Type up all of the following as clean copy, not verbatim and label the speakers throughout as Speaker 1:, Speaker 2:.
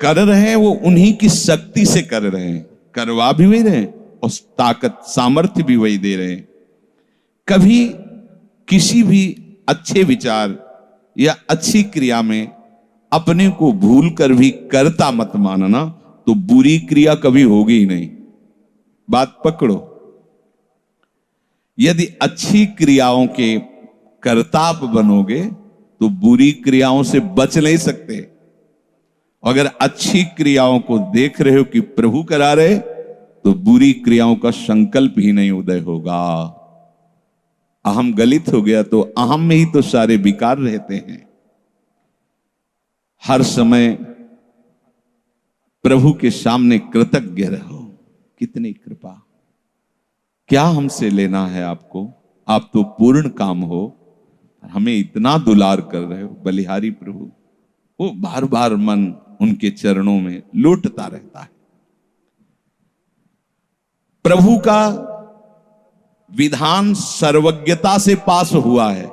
Speaker 1: कर रहे हैं वो उन्हीं की शक्ति से कर रहे हैं, करवा भी वही रहे हैं और ताकत सामर्थ्य भी वही दे रहे हैं। कभी किसी भी अच्छे विचार या अच्छी क्रिया में अपने को भूल कर भी कर्ता मत मानना, तो बुरी क्रिया कभी होगी ही नहीं। बात पकड़ो। यदि अच्छी क्रियाओं के कर्ता आप बनोगे तो बुरी क्रियाओं से बच नहीं सकते। अगर अच्छी क्रियाओं को देख रहे हो कि प्रभु करा रहे, तो बुरी क्रियाओं का संकल्प ही नहीं उदय होगा। अहम गलित हो गया तो अहम में ही तो सारे विकार रहते हैं। हर समय प्रभु के सामने कृतज्ञ रहो। कितनी कृपा, क्या हमसे लेना है आपको, आप तो पूर्ण काम हो, हमें इतना दुलार कर रहे हो। बलिहारी प्रभु, वो बार बार मन उनके चरणों में लौटता रहता है। प्रभु का विधान सर्वज्ञता से पास हुआ है।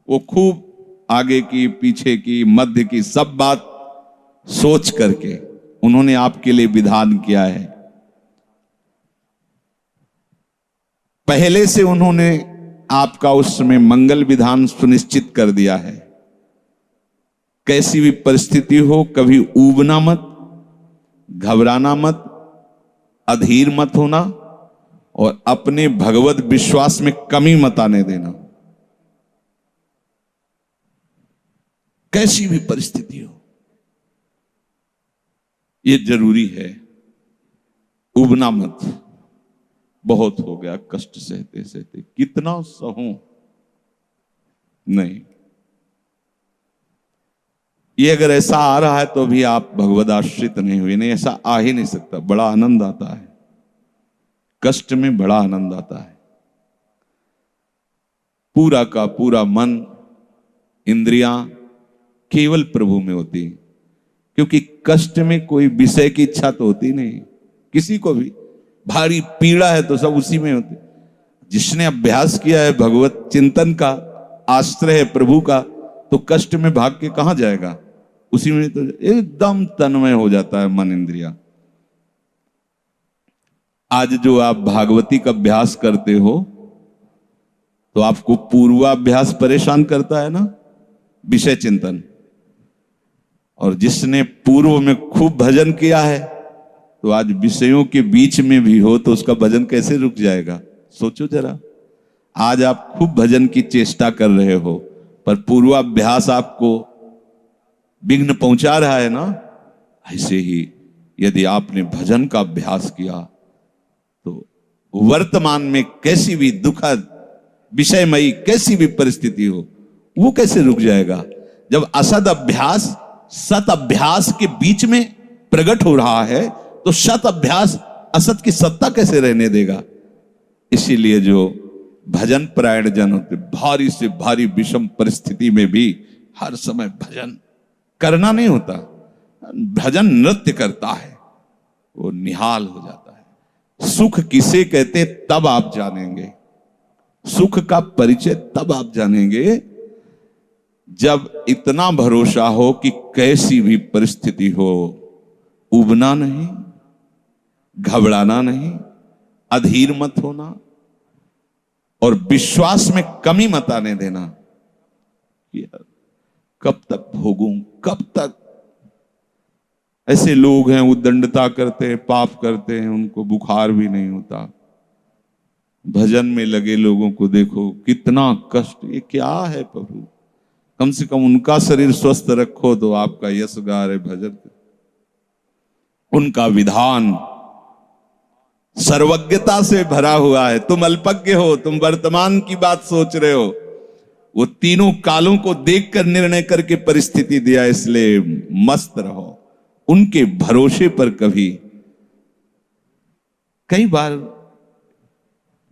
Speaker 1: वो खूब आगे की, पीछे की, मध्य की सब बात सोच करके उन्होंने आपके लिए विधान किया है। पहले से उन्होंने आपका उस समय मंगल विधान सुनिश्चित कर दिया है। कैसी भी परिस्थिति हो, कभी ऊबना मत, घबराना मत, अधीर मत होना और अपने भगवत विश्वास में कमी मत आने देना। कैसी भी परिस्थिति हो, यह जरूरी है। उबना मत। बहुत हो गया कष्ट सहते सहते, कितना सहूं, नहीं। ये अगर ऐसा आ रहा है तो भी आप भगवद आश्रित नहीं हुए। नहीं, ऐसा आ ही नहीं सकता। बड़ा आनंद आता है कष्ट में, बड़ा आनंद आता है। पूरा का पूरा मन, इंद्रियां केवल प्रभु में होती, क्योंकि कष्ट में कोई विषय की इच्छा तो होती नहीं किसी को भी। भारी पीड़ा है तो सब उसी में होती। जिसने अभ्यास किया है भगवत चिंतन का, आश्रय है प्रभु का, तो कष्ट में भाग के कहां जाएगा, उसी में तो एकदम तन्मय हो जाता है मन, इंद्रिया। आज जो आप भागवती का अभ्यास करते हो तो आपको पूर्वाभ्यास परेशान करता है ना, विषय चिंतन। और जिसने पूर्व में खूब भजन किया है तो आज विषयों के बीच में भी हो तो उसका भजन कैसे रुक जाएगा। सोचो जरा, आज आप खूब भजन की चेष्टा कर रहे हो पर पूर्वाभ्यास आपको विघ्न पहुंचा रहा है ना। ऐसे ही यदि आपने भजन का अभ्यास किया तो वर्तमान में कैसी भी दुखद विषयमयी कैसी भी परिस्थिति हो, वो कैसे रुक जाएगा। जब असद अभ्यास सत अभ्यास के बीच में प्रकट हो रहा है तो सत अभ्यास असत की सत्ता कैसे रहने देगा। इसीलिए जो भजन परायण जन होते, भारी से भारी विषम परिस्थिति में भी हर समय भजन करना नहीं होता, भजन नृत्य करता है, वो निहाल हो जाता है। सुख किसे कहते तब आप जानेंगे, सुख का परिचय तब आप जानेंगे जब इतना भरोसा हो कि कैसी भी परिस्थिति हो, उबना नहीं, घबराना नहीं, अधीर मत होना और विश्वास में कमी मत आने देना। कब तक भोगूं, कब तक। ऐसे लोग हैं उद्दंडता करते हैं, पाप करते हैं, उनको बुखार भी नहीं होता। भजन में लगे लोगों को देखो कितना कष्ट। ये क्या है प्रभु, कम से कम उनका शरीर स्वस्थ रखो तो आपका यश गा रहे भजन। उनका विधान सर्वज्ञता से भरा हुआ है। तुम अल्पज्ञ हो, तुम वर्तमान की बात सोच रहे हो। वो तीनों कालों को देखकर निर्णय करके परिस्थिति दिया, इसलिए मस्त रहो उनके भरोसे पर। कभी कई बार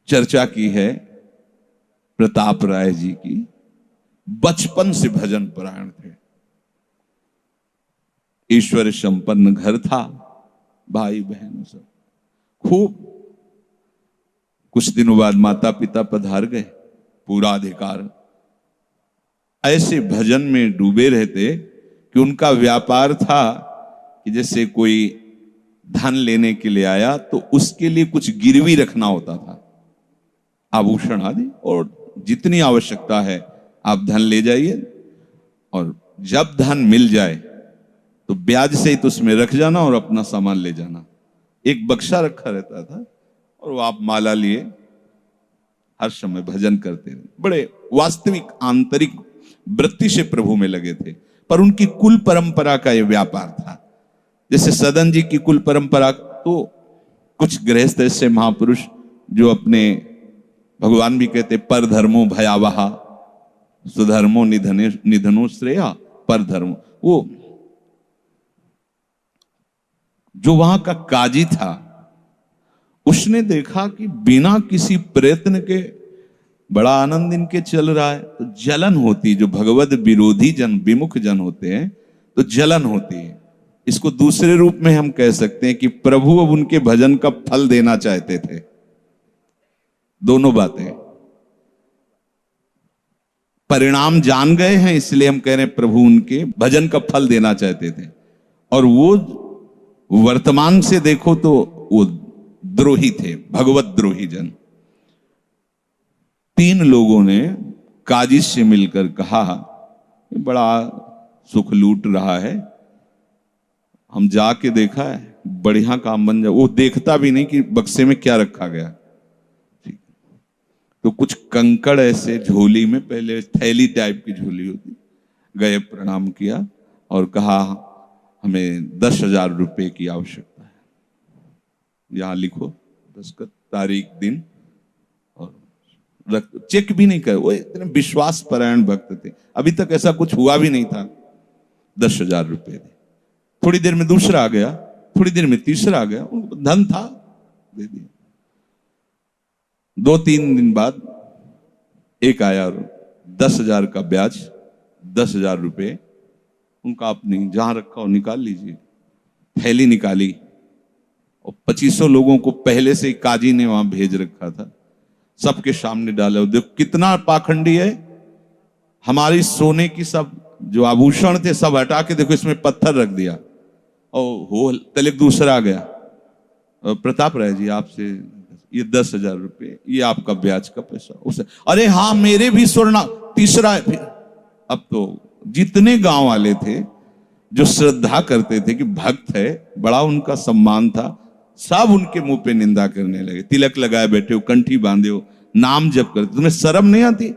Speaker 1: चर्चा की है प्रताप राय जी की, बचपन से भजन परायण थे, ईश्वर संपन्न घर था, भाई बहन सब खूब। कुछ दिनों बाद माता पिता पधार गए, पूरा अधिकार। ऐसे भजन में डूबे रहते कि उनका व्यापार था कि जैसे कोई धन लेने के लिए आया तो उसके लिए कुछ गिरवी रखना होता था, आभूषण आदि, और जितनी आवश्यकता है आप धन ले जाइए, और जब धन मिल जाए तो ब्याज सहित उसमें रख जाना और अपना सामान ले जाना। एक बक्सा रखा रहता था और वो आप माला लिए हर समय भजन करते रहे। बड़े वास्तविक आंतरिक वृत्ति से प्रभु में लगे थे। पर उनकी कुल परंपरा का यह व्यापार था। जैसे सदन जी की कुल परंपरा, तो कुछ गृहस्थ ऐसे महापुरुष जो अपने, भगवान भी कहते पर धर्मो भयावहा सुधर्मो निधनो श्रेया, पर धर्म, वो जो वहां का काजी था उसने देखा कि बिना किसी प्रयत्न के बड़ा आनंद इनके चल रहा है, तो जलन होती, जो भगवत विरोधी जन, विमुख जन होते हैं तो जलन होती है। इसको दूसरे रूप में हम कह सकते हैं कि प्रभु अब उनके भजन का फल देना चाहते थे। दोनों बातें, परिणाम जान गए हैं इसलिए हम कह रहे हैं प्रभु उनके भजन का फल देना चाहते थे, और वो वर्तमान से देखो तो वो द्रोही थे, भगवत द्रोही जन। 3 लोगों ने काजी से मिलकर कहा बड़ा सुख लूट रहा है, हम जाके देखा है, बढ़िया काम बन जाए। वो देखता भी नहीं कि बक्से में क्या रखा गया। ठीक, तो कुछ कंकड़ ऐसे झोली में, पहले थैली टाइप की झोली होती, गए प्रणाम किया और कहा हमें 10,000 रुपए की आवश्यकता है, यहां लिखो दस्तखत, तारीख, दिन, और चेक भी नहीं कर। वो इतने विश्वास परायण भक्त थे, अभी तक ऐसा कुछ हुआ भी नहीं था। 10,000 रुपए दे। थोड़ी देर में दूसरा आ गया, थोड़ी देर में तीसरा आ गया, उनको धन था, दे दिया। 2-3 दिन बाद एक आया और 10,000 का ब्याज, 10,000 रुपए उनका, आपने जहां रखा हो निकाल लीजिए। थैली निकाली और 2500 लोगों को पहले से काजी ने वहां भेज रखा था, सबके सामने डाला। देखो कितना पाखंडी है, हमारी सोने की सब जो आभूषण थे सब हटा के देखो इसमें पत्थर रख दिया। और हो तलक दूसरा आ गया, प्रताप राय जी आपसे ये 10,000 रुपए, ये आपका ब्याज का पैसा। उसे अरे हाँ मेरे भी स्वर्ण, तीसरा है। फिर अब तो जितने गांव वाले थे जो श्रद्धा करते थे कि भक्त है, बड़ा उनका सम्मान था, सब उनके मुंह पे निंदा करने लगे। तिलक लगाए बैठे हो, कंठी बांधे हो, नाम जप करते, तुम्हें शर्म नहीं आती?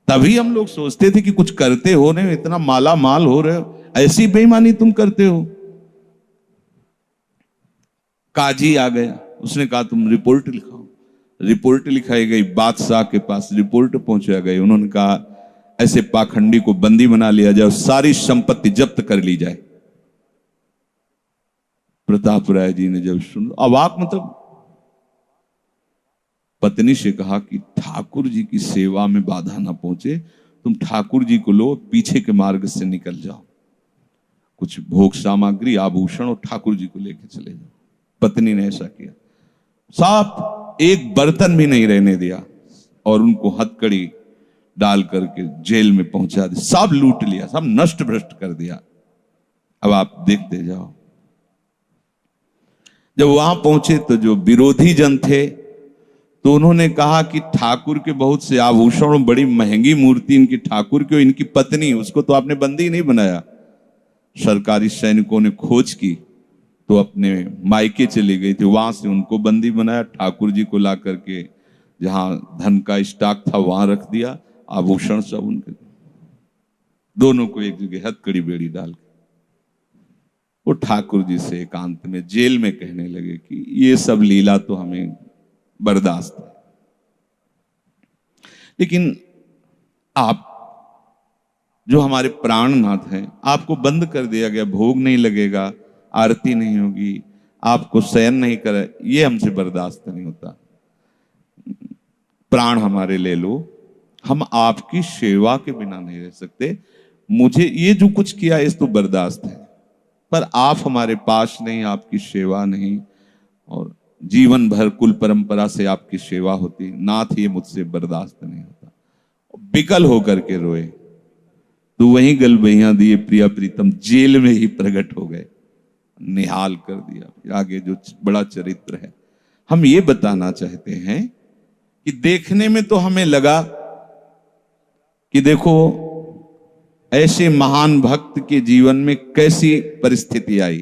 Speaker 1: तभी हम लोग सोचते थे कि कुछ करते हो, नहीं इतना माला माल हो रहे हो, ऐसी बेईमानी तुम करते हो। काजी आ गया, उसने कहा तुम रिपोर्ट लिखाओ। रिपोर्ट लिखाई गई, बादशाह के पास रिपोर्ट पहुंचाया गई। उन्होंने कहा ऐसे पाखंडी को बंदी बना लिया जाए, सारी संपत्ति जब्त कर ली जाए। प्रताप राय जी ने जब सुन, अवाक, मतलब पत्नी से कहा कि ठाकुर जी की सेवा में बाधा ना पहुंचे, तुम ठाकुर जी को लो, पीछे के मार्ग से निकल जाओ, कुछ भोग सामग्री, आभूषण और ठाकुर जी को लेके चले जाओ। पत्नी ने ऐसा किया, साफ एक बर्तन भी नहीं रहने दिया और उनको हथकड़ी डाल करके जेल में पहुंचा दिया, सब लूट लिया, सब नष्ट भ्रष्ट कर दिया। अब आप देखते जाओ। जब वहां पहुंचे तो जो विरोधी जन थे तो उन्होंने कहा कि ठाकुर के बहुत से आभूषण, बड़ी महंगी मूर्ति इनकी ठाकुर की, इनकी पत्नी, उसको तो आपने बंदी नहीं बनाया। सरकारी सैनिकों ने खोज की तो अपने मायके चली गई थी, वहां से उनको बंदी बनाया। ठाकुर जी को ला करके जहां धन का स्टॉक था वहां रख दिया, आभूषण सब उनके, दोनों को एक जगह हथकड़ी बेड़ी डाल के वो ठाकुर जी से एकांत में जेल में कहने लगे कि ये सब लीला तो हमें बर्दाश्त है, लेकिन आप जो हमारे प्राणनाथ हैं, आपको बंद कर दिया गया, भोग नहीं लगेगा, आरती नहीं होगी, आपको शयन नहीं करे, ये हमसे बर्दाश्त नहीं होता। प्राण हमारे ले लो, हम आपकी सेवा के बिना नहीं रह सकते। मुझे ये जो कुछ किया इस तो बर्दाश्त है, पर आप हमारे पास नहीं, आपकी सेवा नहीं, और जीवन भर कुल परंपरा से आपकी सेवा होती, नाथ ये मुझसे बर्दाश्त नहीं होता। बिकल होकर के रोए तो वहीं गलबैया दिए प्रिया प्रीतम जेल में ही प्रकट हो गए। निहाल कर दिया। फिर आगे जो बड़ा चरित्र है, हम ये बताना चाहते हैं कि देखने में तो हमें लगा कि देखो ऐसे महान भक्त के जीवन में कैसी परिस्थिति आई,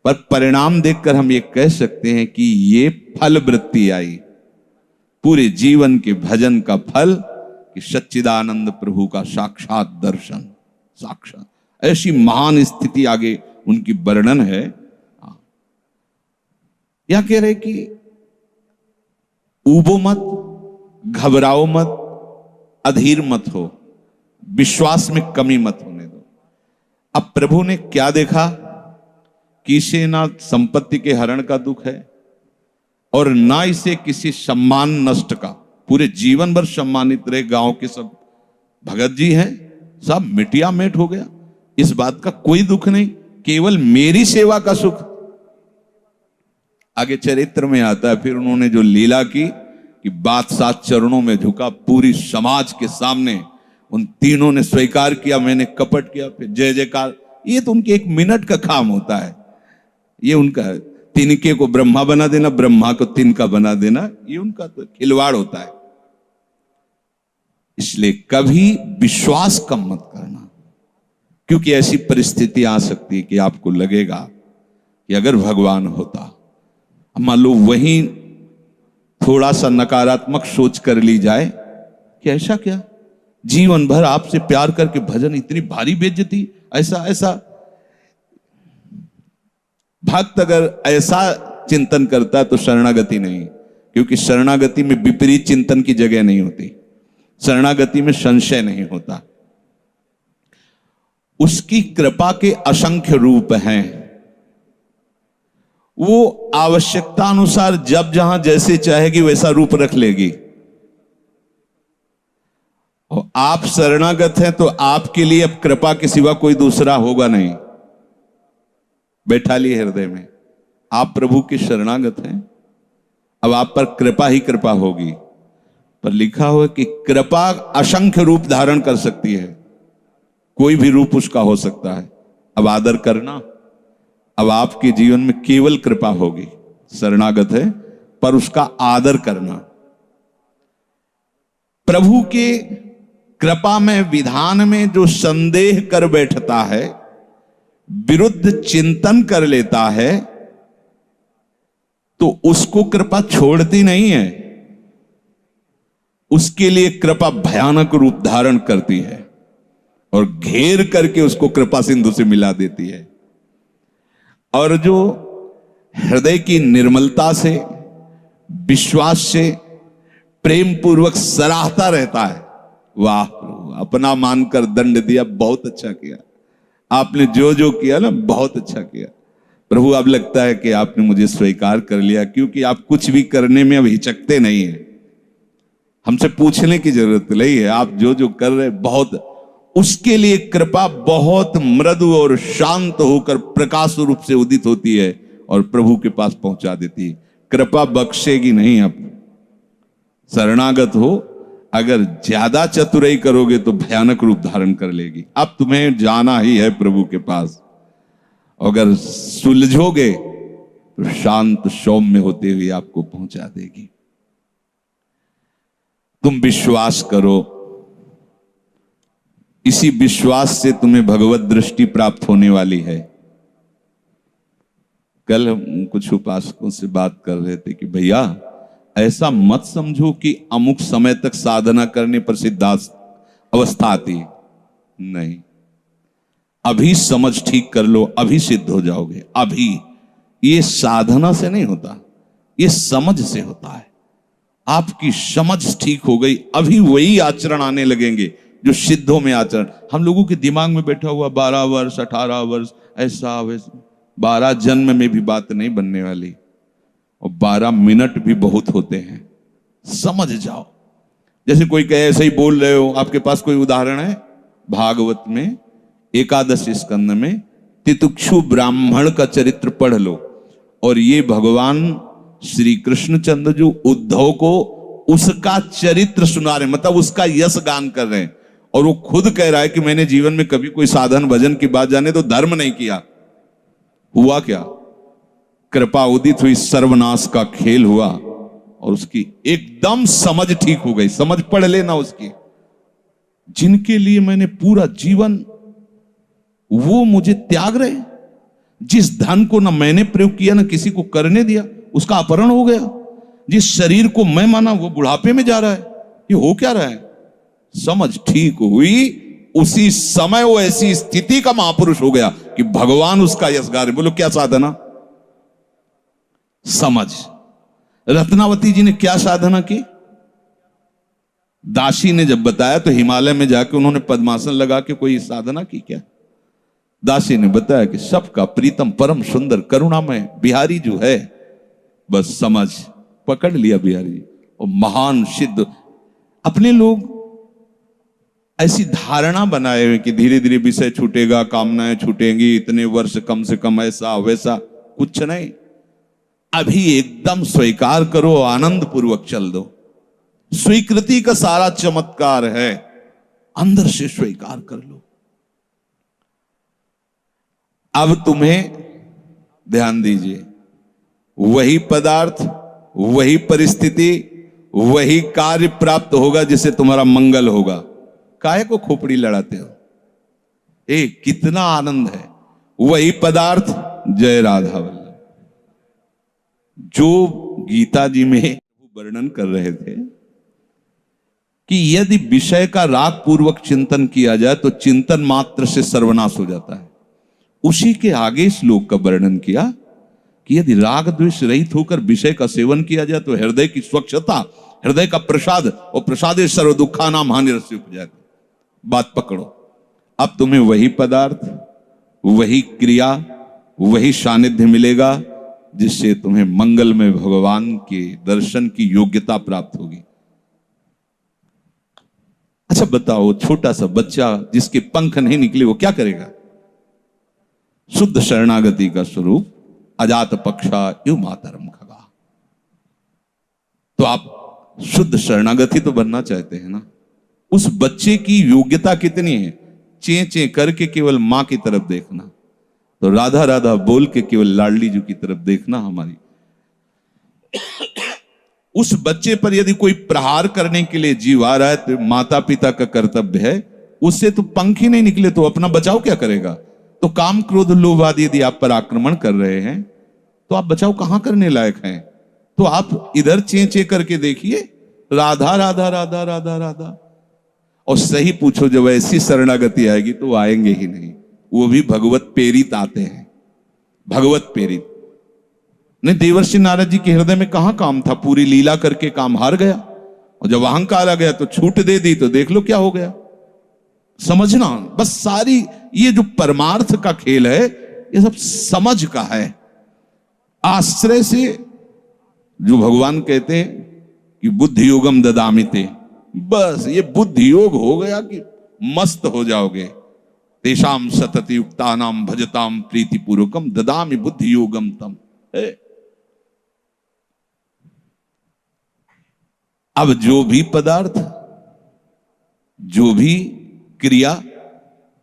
Speaker 1: पर परिणाम देखकर हम ये कह सकते हैं कि ये फल वृत्ति आई, पूरे जीवन के भजन का फल कि सच्चिदानंद प्रभु का साक्षात दर्शन, साक्षात ऐसी महान स्थिति आगे उनकी वर्णन है। या कह रहे कि ऊबो मत, घबराओ मत, अधीर मत हो, विश्वास में कमी मत होने दो। अब प्रभु ने क्या देखा कि इसे ना संपत्ति के हरण का दुख है और ना इसे किसी सम्मान नष्ट का, पूरे जीवन भर सम्मानित रहे, गांव के सब भगत जी हैं, सब मिटिया मेट हो गया, इस बात का कोई दुख नहीं, केवल मेरी सेवा का सुख। आगे चरित्र में आता है फिर उन्होंने जो लीला की कि बादशाह चरणों में झुका, पूरी समाज के सामने उन तीनों ने स्वीकार किया मैंने कपट किया, फिर जय जयकार। ये तो उनके एक मिनट का काम होता है, ये उनका तिनके को ब्रह्मा बना देना, ब्रह्मा को तिनका बना देना, ये उनका तो खिलवाड़ होता है। इसलिए कभी विश्वास कम मत करना, क्योंकि ऐसी परिस्थिति आ सकती है कि आपको लगेगा कि अगर भगवान होता, मान लो वहीं थोड़ा सा नकारात्मक सोच कर ली जाए कि ऐसा क्या, जीवन भर आपसे प्यार करके भजन, इतनी भारी बेइज्जती, ऐसा ऐसा। भक्त अगर ऐसा चिंतन करता है तो शरणागति नहीं, क्योंकि शरणागति में विपरीत चिंतन की जगह नहीं होती, शरणागति में संशय नहीं होता। उसकी कृपा के असंख्य रूप हैं, वो आवश्यकता अनुसार जब जहां जैसे चाहेगी वैसा रूप रख लेगी। और आप शरणागत हैं तो आपके लिए अब कृपा के सिवा कोई दूसरा होगा नहीं। बैठा लिए हृदय में, आप प्रभु के शरणागत हैं, अब आप पर कृपा ही कृपा होगी। पर लिखा हुआ कि कृपा असंख्य रूप धारण कर सकती है, कोई भी रूप उसका हो सकता है। अब आदर करना, अब आपके जीवन में केवल कृपा होगी, शरणागत है पर उसका आदर करना। प्रभु के कृपा में, विधान में जो संदेह कर बैठता है, विरुद्ध चिंतन कर लेता है, तो उसको कृपा छोड़ती नहीं है, उसके लिए कृपा भयानक रूप धारण करती है और घेर करके उसको कृपा सिंधु से मिला देती है। और जो हृदय की निर्मलता से, विश्वास से, प्रेम पूर्वक सराहता रहता है, वाह अपना मानकर दंड दिया, बहुत अच्छा किया आपने, जो जो किया ना बहुत अच्छा किया प्रभु। अब लगता है कि आपने मुझे स्वीकार कर लिया, क्योंकि आप कुछ भी करने में अब हिचकते नहीं है, हमसे पूछने की जरूरत नहीं है, आप जो जो कर रहे बहुत। उसके लिए कृपा बहुत मृदु और शांत होकर प्रकाश रूप से उदित होती है और प्रभु के पास पहुंचा देती है। कृपा बख्शेगी नहीं। आप शरणागत हो, अगर ज्यादा चतुराई करोगे तो भयानक रूप धारण कर लेगी। अब तुम्हें जाना ही है प्रभु के पास, अगर सुलझोगे तो शांत सौम्य होते हुए आपको पहुंचा देगी। तुम विश्वास करो, इसी विश्वास से तुम्हें भगवत दृष्टि प्राप्त होने वाली है। कल हम कुछ उपासकों से बात कर रहे थे कि भैया ऐसा मत समझो कि अमुक समय तक साधना करने पर सिद्धार्थ अवस्था आती है, नहीं, अभी समझ ठीक कर लो, अभी सिद्ध हो जाओगे। अभी ये साधना से नहीं होता, ये समझ से होता है। आपकी समझ ठीक हो गई, अभी वही आचरण आने लगेंगे जो सिद्धों में आचरण। हम लोगों के दिमाग में बैठा हुआ 12 वर्ष 18 वर्ष ऐसा वैसा, 12 जन्म में भी बात नहीं बनने वाली, और 12 मिनट भी बहुत होते हैं। समझ जाओ, जैसे कोई कहे ऐसे ही बोल रहे हो। आपके पास कोई उदाहरण है? भागवत में 11 स्कंद में तितिक्षु ब्राह्मण का चरित्र पढ़ लो, और ये भगवान श्री कृष्णचंद्र जो उद्धव को उसका चरित्र सुना रहे, मतलब उसका यश गान कर रहे हैं, और वो खुद कह रहा है कि मैंने जीवन में कभी कोई साधन भजन की बात जाने तो धर्म नहीं किया। हुआ क्या? कृपा उदित हुई, सर्वनाश का खेल हुआ और उसकी एकदम समझ ठीक हो गई। समझ पढ़ लेना उसकी। जिनके लिए मैंने पूरा जीवन, वो मुझे त्याग रहे। जिस धन को ना मैंने प्रयोग किया ना किसी को करने दिया, उसका अपहरण हो गया। जिस शरीर को मैं माना वो बुढ़ापे में जा रहा है। ये हो क्या रहा है? समझ ठीक हुई, उसी समय वो ऐसी स्थिति का महापुरुष हो गया कि भगवान उसका यशगार। बोलो क्या साधना? समझ। रत्नावती जी ने क्या साधना की? दासी ने जब बताया तो हिमालय में जाके उन्होंने पद्मासन लगा के कोई साधना की क्या? दासी ने बताया कि सबका प्रीतम परम सुंदर करुणामय बिहारी जो है, बस समझ पकड़ लिया बिहारी। और महान सिद्ध। अपने लोग ऐसी धारणा बनाए हुए कि धीरे धीरे विषय छूटेगा, कामनाएं छूटेंगी, इतने वर्ष कम से कम, ऐसा वैसा। कुछ नहीं, अभी एकदम स्वीकार करो, आनंद पूर्वक चल दो। स्वीकृति का सारा चमत्कार है, अंदर से स्वीकार कर लो। अब तुम्हें ध्यान दीजिए, वही पदार्थ, वही परिस्थिति, वही कार्य प्राप्त होगा जिससे तुम्हारा मंगल होगा। काहे को खोपड़ी लड़ाते हो? कितना आनंद है। वही पदार्थ, जय राधा वल्लभ। जो गीता जी में वर्णन कर रहे थे कि यदि विषय का राग पूर्वक चिंतन किया जाए तो चिंतन मात्र से सर्वनाश हो जाता है। उसी के आगे श्लोक का वर्णन किया कि यदि राग द्वेष रहित होकर विषय का सेवन किया जाए तो हृदय की स्वच्छता, हृदय का प्रसाद, और प्रसादे सर्व दुखा नाम हानिरस्य उपजाति। बात पकड़ो। अब तुम्हें वही पदार्थ, वही क्रिया, वही सानिध्य मिलेगा जिससे तुम्हें मंगल में भगवान के दर्शन की योग्यता प्राप्त होगी। अच्छा बताओ, छोटा सा बच्चा जिसके पंख नहीं निकले वो क्या करेगा? शुद्ध शरणागति का स्वरूप अजात पक्षा यु मातरम खगा। तो आप शुद्ध शरणागति तो बनना चाहते हैं ना? उस बच्चे की योग्यता कितनी है? चे चे करके केवल मां की तरफ देखना, तो राधा राधा बोल के केवल लाडली जी की तरफ देखना। हमारी उस बच्चे पर यदि कोई प्रहार करने के लिए जीव आ रहा है तो माता पिता का कर्तव्य है, उससे तो पंख ही नहीं निकले तो अपना बचाव क्या करेगा? तो काम क्रोध लोभ आदि यदि आप पर आक्रमण कर रहे हैं तो आप बचाव कहां करने लायक हैं? तो आप इधर चे चे करके देखिए, राधा राधा राधा राधा राधा। और सही पूछो, जब ऐसी शरणागति आएगी तो आएंगे ही नहीं। वो भी भगवत प्रेरित आते हैं, भगवत प्रेरित। नहीं, देवर्षि नारद जी के हृदय में कहां काम था? पूरी लीला करके काम हार गया, और जब अहंकार आ गया तो छूट दे दी, तो देख लो क्या हो गया। समझना बस, सारी ये जो परमार्थ का खेल है ये सब समझ का है। आश्रय से जो भगवान कहते हैं कि बुद्धि योगम ददामिते, बस ये बुद्धि योग हो गया कि मस्त हो जाओगे। तेषाम सतति युक्तानाम भजताम प्रीति पूर्वकम ददामि बुद्धि योगम तम। अब जो भी पदार्थ, जो भी क्रिया,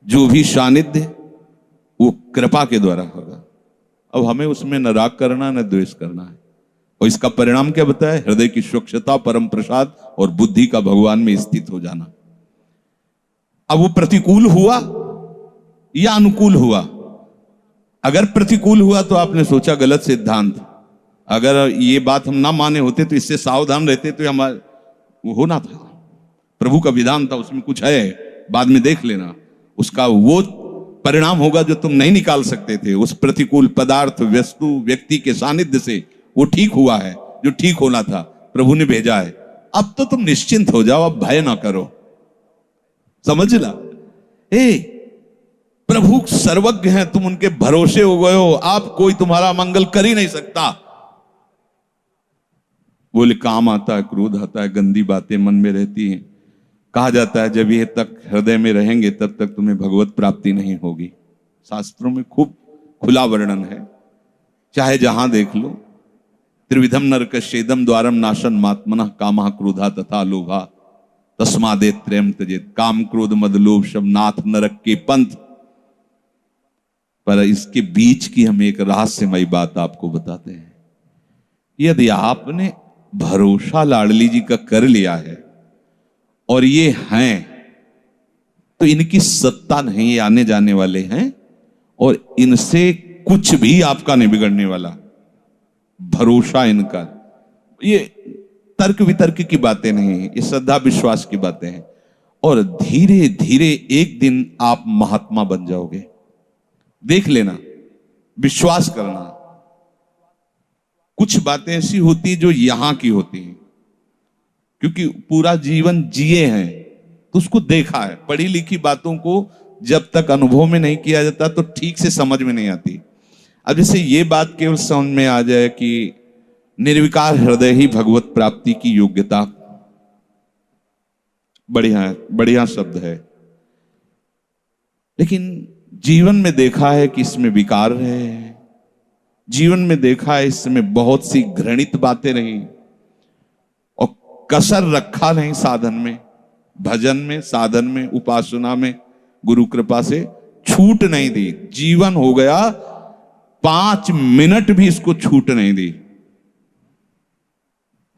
Speaker 1: जो भी सानिध्य, वो कृपा के द्वारा होगा। अब हमें उसमें न राग करना न द्वेष करना है। और इसका परिणाम क्या बताया? हृदय की स्वच्छता, परम प्रसाद और बुद्धि का भगवान में स्थित हो जाना। अब वो प्रतिकूल हुआ या अनुकूल हुआ? अगर प्रतिकूल हुआ तो आपने सोचा गलत सिद्धांत। अगर ये बात हम ना माने होते तो इससे सावधान रहते तो हमारा होना था। प्रभु का विधान था, उसमें कुछ है, बाद में देख लेना। उसका वो परिणाम होगा जो तुम नहीं निकाल सकते थे। उस प्रतिकूल पदार्थ, वस्तु, व्यक्ति के सानिध्य से वो ठीक हुआ है जो ठीक होना था, प्रभु ने भेजा है। अब तो तुम निश्चिंत हो जाओ, अब भय ना करो। समझना, प्रभु सर्वज्ञ हैं, तुम उनके भरोसे हो गए हो, आप कोई तुम्हारा मंगल कर ही नहीं सकता। बोले काम आता है, क्रोध आता है, गंदी बातें मन में रहती हैं। कहा जाता है जब ये तक हृदय में रहेंगे तब तक तुम्हें भगवत प्राप्ति नहीं होगी। शास्त्रों में खूब खुला वर्णन है, चाहे जहां देख लो। त्रिविधम नरकस्येदम द्वारम नाशन मात्मनः कामः क्रोधा तथा लोभा तस्मादे त्रयम त्यजेत। काम क्रोध मद लोभ सब नाथ नरक के पंथ। पर इसके बीच की हम एक रहस्यमयी बात आपको बताते हैं। यदि आपने भरोसा लाडली जी का कर लिया है और ये हैं, तो इनकी सत्ता नहीं, ये आने जाने वाले हैं और इनसे कुछ भी आपका नहीं बिगड़ने वाला। भरोसा इनका, ये तर्क वितर्क की बातें नहीं है, ये श्रद्धा विश्वास की बातें हैं। और धीरे धीरे एक दिन आप महात्मा बन जाओगे। देख लेना, विश्वास करना। कुछ बातें ऐसी होती जो यहां की होती हैं, क्योंकि पूरा जीवन जिए हैं तो उसको देखा है। पढ़ी लिखी बातों को जब तक अनुभव में नहीं किया जाता तो ठीक से समझ में नहीं आती। अब जैसे ये बात केवल समझ में आ जाए कि निर्विकार हृदय ही भगवत प्राप्ति की योग्यता, बढ़िया बढ़िया शब्द है, लेकिन जीवन में देखा है कि इसमें विकार है। जीवन में देखा है इसमें बहुत सी घृणित बातें रही और कसर रखा नहीं साधन में, भजन में, साधन में, उपासना में। गुरु कृपा से छूट नहीं दी। जीवन हो गया 5 मिनट भी इसको छूट नहीं दी।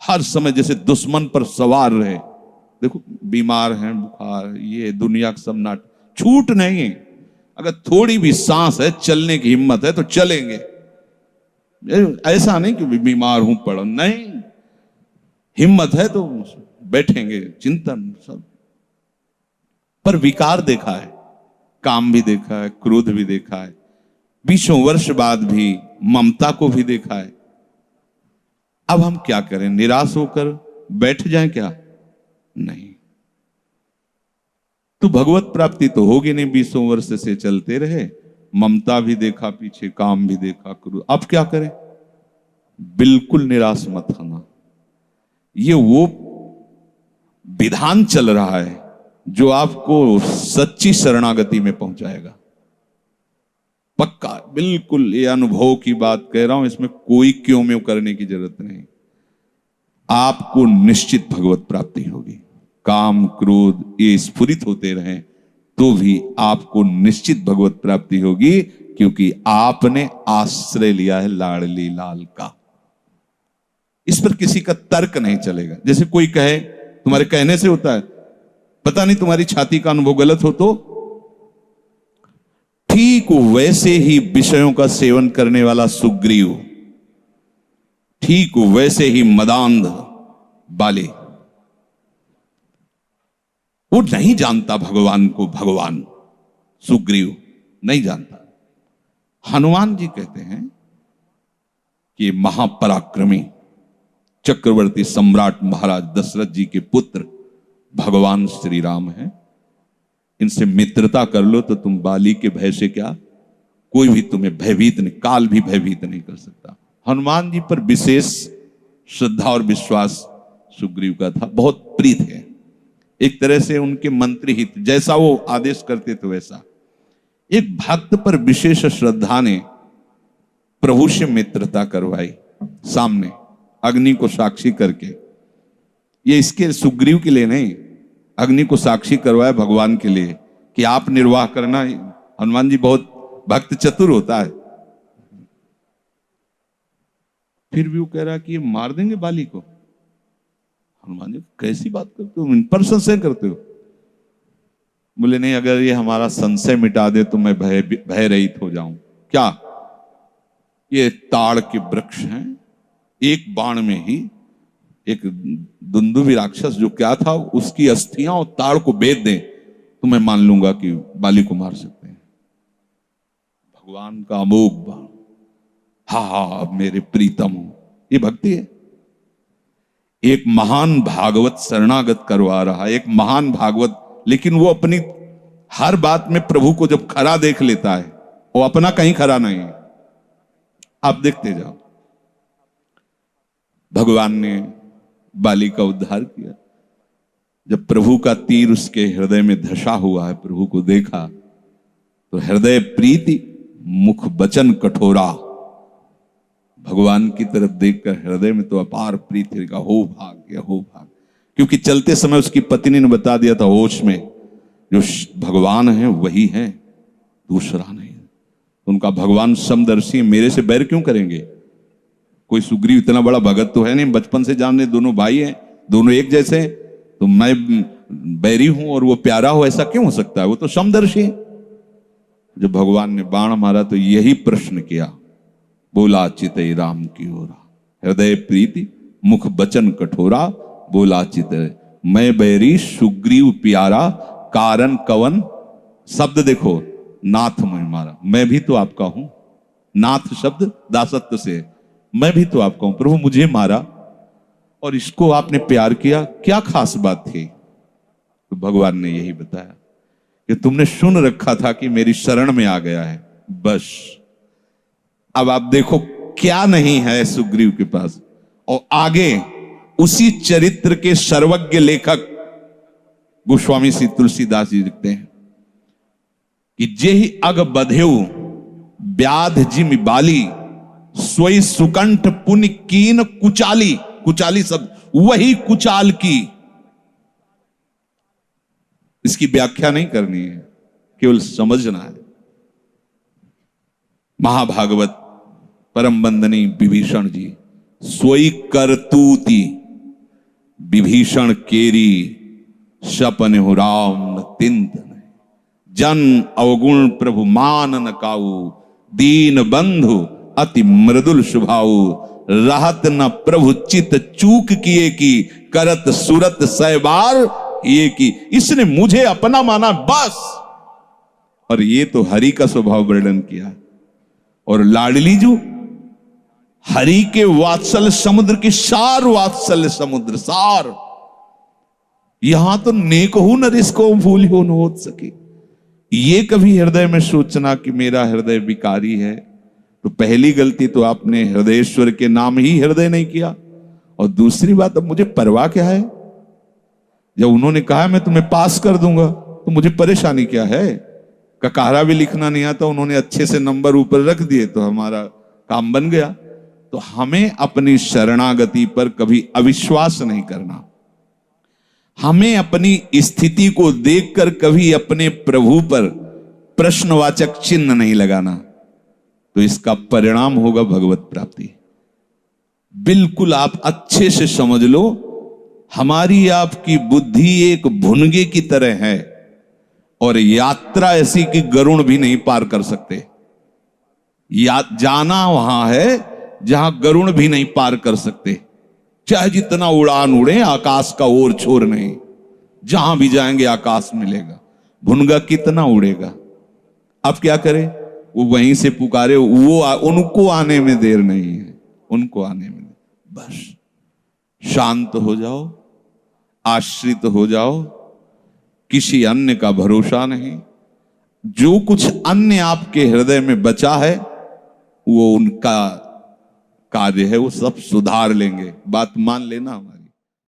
Speaker 1: हर समय जैसे दुश्मन पर सवार रहे। देखो बीमार हैं, बुखार, ये दुनिया का सब नाट, छूट नहीं। अगर थोड़ी भी सांस है, चलने की हिम्मत है तो चलेंगे। ऐसा नहीं कि बीमार हूं पड़ा, नहीं, हिम्मत है तो बैठेंगे, चिंतन सब। पर विकार देखा है, काम भी देखा है, क्रोध भी देखा है, 20 वर्ष बाद भी ममता को भी देखा है। अब हम क्या करें? निराश होकर बैठ जाएं क्या? नहीं। तो भगवत प्राप्ति तो होगी नहीं। 20 वर्ष से चलते रहे, ममता भी देखा पीछे, काम भी देखा, क्रोध। अब क्या करें? बिल्कुल निराश मत होना। ये वो विधान चल रहा है जो आपको सच्ची शरणागति में पहुंचाएगा। पक्का, बिल्कुल, ये अनुभव की बात कह रहा हूं, इसमें कोई क्यों में करने की जरूरत नहीं। आपको निश्चित भगवत प्राप्ति होगी। काम क्रोध ये स्फुरित होते रहें तो भी आपको निश्चित भगवत प्राप्ति होगी, क्योंकि आपने आश्रय लिया है लाडली लाल का। इस पर किसी का तर्क नहीं चलेगा। जैसे कोई कहे तुम्हारे कहने से होता है, पता नहीं तुम्हारी छाती का अनुभव गलत हो तो, ठीक वैसे ही विषयों का सेवन करने वाला सुग्रीव, ठीक वैसे ही मदांध बाली, वो नहीं जानता भगवान को। भगवान सुग्रीव नहीं जानता। हनुमान जी कहते हैं कि महापराक्रमी चक्रवर्ती सम्राट महाराज दशरथ जी के पुत्र भगवान श्री राम हैं। इनसे मित्रता कर लो तो तुम बाली के भय से क्या, कोई भी तुम्हें भयभीत नहीं, काल भी भयभीत नहीं कर सकता। हनुमान जी पर विशेष श्रद्धा और विश्वास सुग्रीव का था, बहुत प्रीत है। एक तरह से उनके मंत्री हित, जैसा वो आदेश करते थे वैसा। एक भक्त पर विशेष श्रद्धा ने प्रभु से मित्रता करवाई, सामने अग्नि को साक्षी करके। ये इसके सुग्रीव के लिए नहीं, अग्नि को साक्षी करवाया भगवान के लिए कि आप निर्वाह करना। हनुमान जी बहुत भक्त चतुर होता है। फिर भी वो कह रहा कि ये मार देंगे बाली को। हनुमान जी कैसी बात करते हो, इन पर संशय करते हो? बोले नहीं, अगर ये हमारा संशय मिटा दे तो मैं भय रहित हो जाऊं। क्या? ये ताड़ के वृक्ष हैं, एक बाण में ही एक दुंदुभी राक्षस जो क्या था, उसकी अस्थियां और ताड़ को बेच दें तो मैं मान लूंगा कि बाली को मार सकते हैं। भगवान का अमोघ बाण, हा मेरे प्रीतम हो, ये भक्ति है। एक महान भागवत शरणागत करवा रहा है, एक महान भागवत, लेकिन वो अपनी हर बात में प्रभु को जब खरा देख लेता है, वो अपना कहीं खरा नहीं है। आप देखते जाओ, भगवान ने बाली का उद्धार किया। जब प्रभु का तीर उसके हृदय में धसा हुआ है, प्रभु को देखा तो हृदय प्रीति, मुख वचन कठोरा। भगवान की तरफ देखकर हृदय में तो अपार प्रीति का, हो भाग्य, हो भाग्य। क्योंकि चलते समय उसकी पत्नी ने बता दिया था होश में, जो भगवान है वही है, दूसरा नहीं। तो उनका भगवान समदर्शी मेरे से बैर क्यों करेंगे? कोई सुग्रीव इतना बड़ा भगत तो है नहीं, बचपन से जाने, दोनों भाई हैं, दोनों एक जैसे हैं, तो मैं बैरी हूं और वो प्यारा हो, ऐसा क्यों हो सकता है? वो तो समदर्शी है। जब भगवान ने बाण मारा तो यही प्रश्न किया, बोला चितई राम की ओरा, हृदय प्रीति मुख बचन कठोरा, बोला चितई मैं बैरी सुग्रीव प्यारा, कारण कवन, शब्द देखो, नाथ मैं मारा, मैं भी तो आपका हूं, नाथ शब्द दासत्व से, मैं भी तो आपका हूं, प्रभु मुझे मारा और इसको आपने प्यार किया, क्या खास बात थी? तो भगवान ने यही बताया कि तुमने सुन रखा था कि मेरी शरण में आ गया है, बस। अब आप देखो क्या नहीं है सुग्रीव के पास। और आगे उसी चरित्र के सर्वज्ञ लेखक गोस्वामी श्री तुलसीदास जी लिखते हैं कि जेहि अग बधेउ व्याध जिमि बाली, सोई सुकंठ पुण्य कीन कुचाली, कुचाली शब्द वही कुचाल की। इसकी व्याख्या नहीं करनी है, केवल समझना है। महाभागवत परम वंदनीय विभीषण जी, सोई करतूती विभीषण केरी, सपन हो राम तिंत जन अवगुण प्रभु मान न काऊ, दीन बंधु अति मृदुल स्वभाव, रहत न प्रभु चित चूक किए की, करत सुरत सहबार ये की। इसने मुझे अपना माना बस। और ये तो हरि का स्वभाव वर्णन किया। और लाडली जो हरि के वात्सल्य समुद्र की सार, वात्सल्य समुद्र सार, यहां तो नेक हो न रिसको भूल हो न हो सके। ये कभी हृदय में सोचना कि मेरा हृदय विकारी है, तो पहली गलती तो आपने हृदयेश्वर के नाम ही हृदय नहीं किया। और दूसरी बात, अब मुझे परवाह क्या है? जब उन्होंने कहा मैं तुम्हें पास कर दूंगा तो मुझे परेशानी क्या है? ककारा भी लिखना नहीं आता, उन्होंने अच्छे से नंबर ऊपर रख दिए तो हमारा काम बन गया। तो हमें अपनी शरणागति पर कभी अविश्वास नहीं करना, हमें अपनी स्थिति को देखकर कभी अपने प्रभु पर प्रश्नवाचक चिन्ह नहीं लगाना, तो इसका परिणाम होगा भगवत प्राप्ति। बिल्कुल आप अच्छे से समझ लो, हमारी आपकी बुद्धि एक भुनगे की तरह है और यात्रा ऐसी कि गरुड़ भी नहीं पार कर सकते। जाना वहां है जहां गरुड़ भी नहीं पार कर सकते, चाहे जितना उड़ान उड़े, आकाश का ओर छोर नहीं, जहां भी जाएंगे आकाश मिलेगा। भुनगा कितना उड़ेगा? अब क्या करें? वो वहीं से पुकारे, वो उनको आने में देर नहीं है, उनको आने में बस। शांत हो जाओ, आश्रित हो जाओ, किसी अन्य का भरोसा नहीं। जो कुछ अन्य आपके हृदय में बचा है वो उनका कार्य है, वो सब सुधार लेंगे। बात मान लेना हमारी।